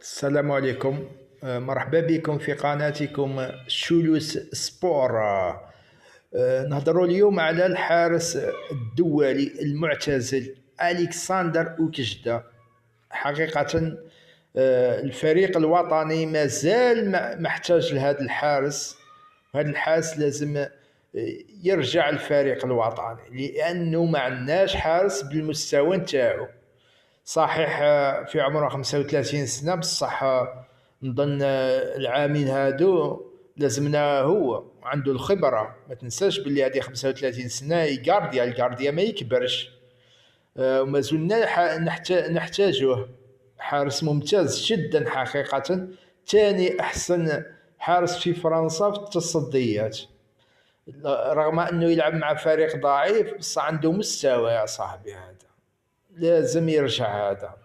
السلام عليكم. مرحبا بكم في قناتكم شولوس سبور. نهضروا اليوم على الحارس الدولي المعتزل ألكسندر أوكجدا. حقيقة الفريق الوطني مازال محتاج لهذا الحارس. هذا الحارس لازم يرجع الفريق الوطني لأنه ما عندناش حارس بالمستوى نتاعو. صحيح في عمره 35 سنة، بصح نظن العامين هادو لازمنا هو عنده الخبرة. ما تنساش باللي هذه 35 سنة الجارديا ما يكبرش. وما زلنا نحتاجه. حارس ممتاز جدا حقيقة، ثاني أحسن حارس في فرنسا في التصديات، رغم أنه يلعب مع فريق ضعيف بس عنده مستوى. يا صاحبي هذا لازم يرجع هذا.